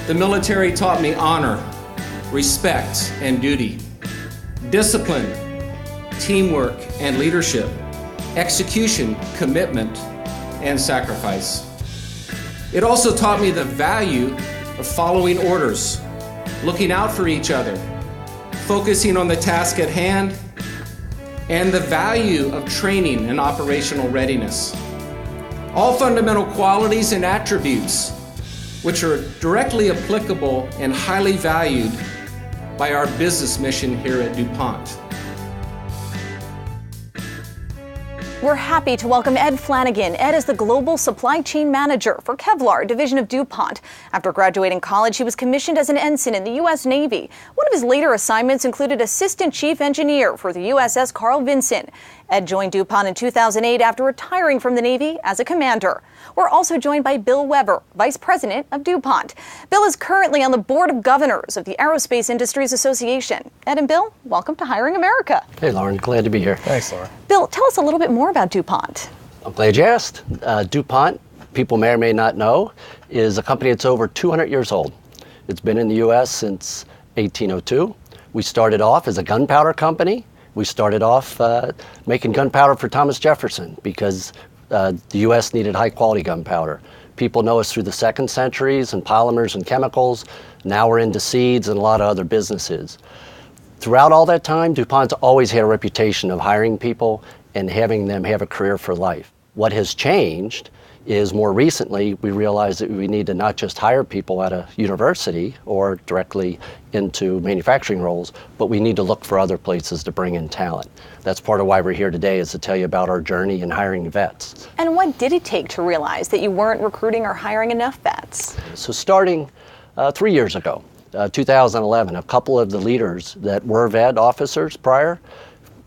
The military taught me honor, respect, and duty, discipline, teamwork and leadership, execution, commitment, and sacrifice. It also taught me the value of following orders, looking out for each other, focusing on the task at hand, and the value of training and operational readiness. All fundamental qualities and attributes which are directly applicable and highly valued by our business mission here at DuPont. We're happy to welcome Ed Flanagan. Ed is the Global Supply Chain Manager for Kevlar, division of DuPont. After graduating college, he was commissioned as an ensign in the U.S. Navy. One of his later assignments included Assistant Chief Engineer for the USS Carl Vinson. Ed joined DuPont in 2008 after retiring from the Navy as a commander. We're also joined by Bill Weber, Vice President of DuPont. Bill is currently on the Board of Governors of the Aerospace Industries Association. Ed and Bill, welcome to Hiring America. Hey, Lauren, glad to be here. Thanks, Laura. Bill, tell us a little bit more about DuPont. I'm glad you asked. DuPont, people may or may not know, is a company that's over 200 years old. It's been in the U.S. since 1802. We started off as a gunpowder company. We started off making gunpowder for Thomas Jefferson because the U.S. needed high-quality gunpowder. People know us through the second centuries and polymers and chemicals. Now we're into seeds and a lot of other businesses. Throughout all that time, DuPont's always had a reputation of hiring people and having them have a career for life. What has changed is more recently we realized that we need to not just hire people out of university or directly into manufacturing roles, but we need to look for other places to bring in talent. That's part of why we're here today, is to tell you about our journey in hiring vets. And what did it take to realize that you weren't recruiting or hiring enough vets? So starting 3 years ago, 2011, a couple of the leaders that were vet officers prior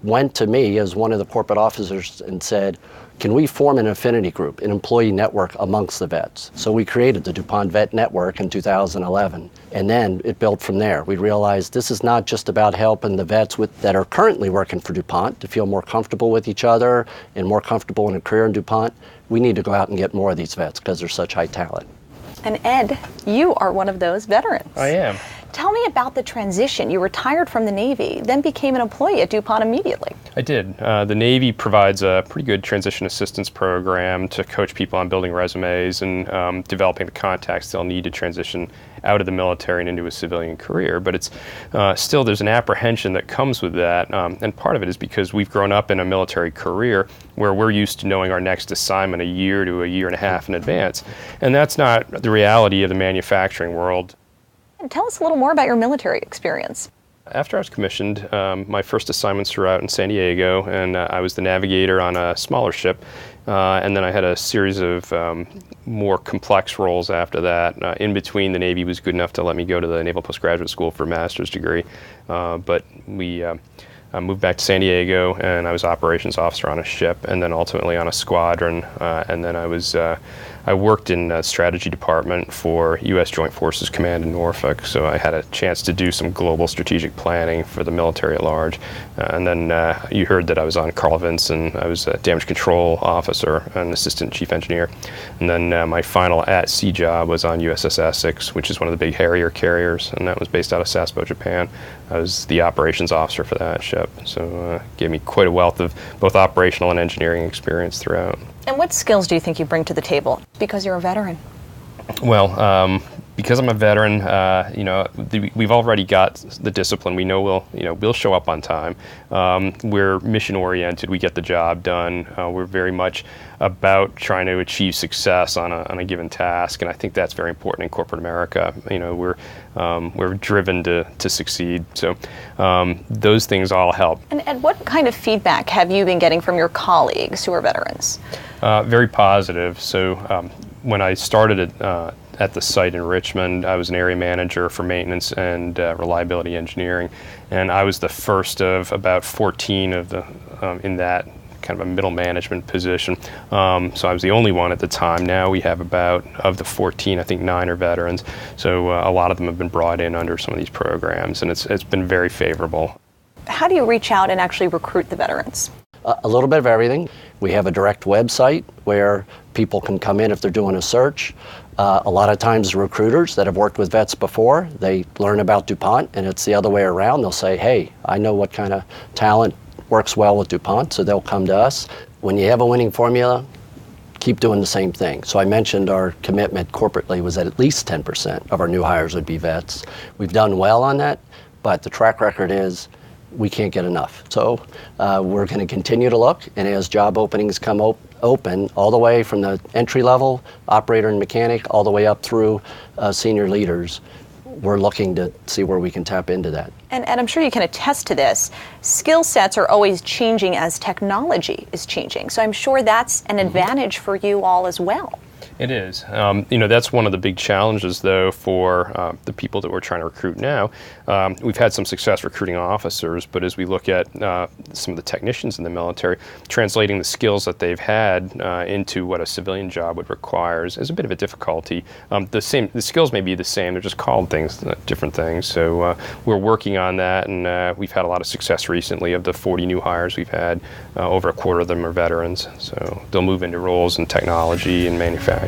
went to me as one of the corporate officers and said, can we form an affinity group, an employee network amongst the vets? So we created the Dupont Vet Network in 2011, and then it built from there. We realized this is not just about helping the vets that are currently working for DuPont to feel more comfortable with each other and more comfortable in a career in DuPont. We need to go out and get more of these vets because they're such high talent. And Ed, you are one of those veterans. I am. Tell me about the transition. You retired from the Navy, then became an employee at DuPont immediately. I did. The Navy provides a pretty good transition assistance program to coach people on building resumes and developing the contacts they'll need to transition out of the military and into a civilian career. But it's still, there's an apprehension that comes with that. And part of it is because we've grown up in a military career where we're used to knowing our next assignment a year to a year and a half in advance. And that's not the reality of the manufacturing world. Tell us a little more about your military experience. After I was commissioned, my first assignments were out in San Diego, and I was the navigator on a smaller ship. And then I had a series of more complex roles after that. In between, the Navy was good enough to let me go to the Naval Postgraduate School for a master's degree. But we moved back to San Diego, and I was operations officer on a ship, and then ultimately on a squadron. And then I worked in the strategy department for U.S. Joint Forces Command in Norfolk, so I had a chance to do some global strategic planning for the military at large. And then you heard that I was on Carl Vinson. I was a damage control officer and assistant chief engineer. And then my final at-sea job was on USS Essex, which is one of the big Harrier carriers, and that was based out of Sasebo, Japan. I was the operations officer for that ship, so gave me quite a wealth of both operational and engineering experience throughout. And what skills do you think you bring to the table because you're a veteran? Well, because I'm a veteran, we've already got the discipline. We know we'll show up on time. We're mission oriented. We get the job done. We're very much about trying to achieve success on a given task, and I think that's very important in corporate America. We're driven to succeed. So those things all help. And what kind of feedback have you been getting from your colleagues who are veterans? Very positive. So when I started at the site in Richmond, I was an area manager for maintenance and reliability engineering, and I was the first of about 14 of the in that kind of a middle management position. So I was the only one at the time. Now we have about, of the 14, I think 9 are veterans. So a lot of them have been brought in under some of these programs, and it's been very favorable. How do you reach out and actually recruit the veterans? A little bit of everything. We have a direct website where people can come in if they're doing a search. A lot of times recruiters that have worked with vets before, they learn about DuPont, and it's the other way around. They'll say, hey, I know what kind of talent works well with DuPont, so they'll come to us. When you have a winning formula, keep doing the same thing. So I mentioned our commitment corporately was that at least 10% of our new hires would be vets. We've done well on that, but the track record is we can't get enough. So we're going to continue to look, and as job openings come open, all the way from the entry level, operator and mechanic, all the way up through senior leaders, we're looking to see where we can tap into that. And I'm sure you can attest to this. Skill sets are always changing as technology is changing. So I'm sure that's an advantage for you all as well. It is. That's one of the big challenges, though, for the people that we're trying to recruit now. We've had some success recruiting officers, but as we look at some of the technicians in the military, translating the skills that they've had into what a civilian job would require is a bit of a difficulty. The skills may be the same, they're just called different things. So we're working on that, and we've had a lot of success recently. Of the 40 new hires we've had, over a quarter of them are veterans. So they'll move into roles in technology and manufacturing.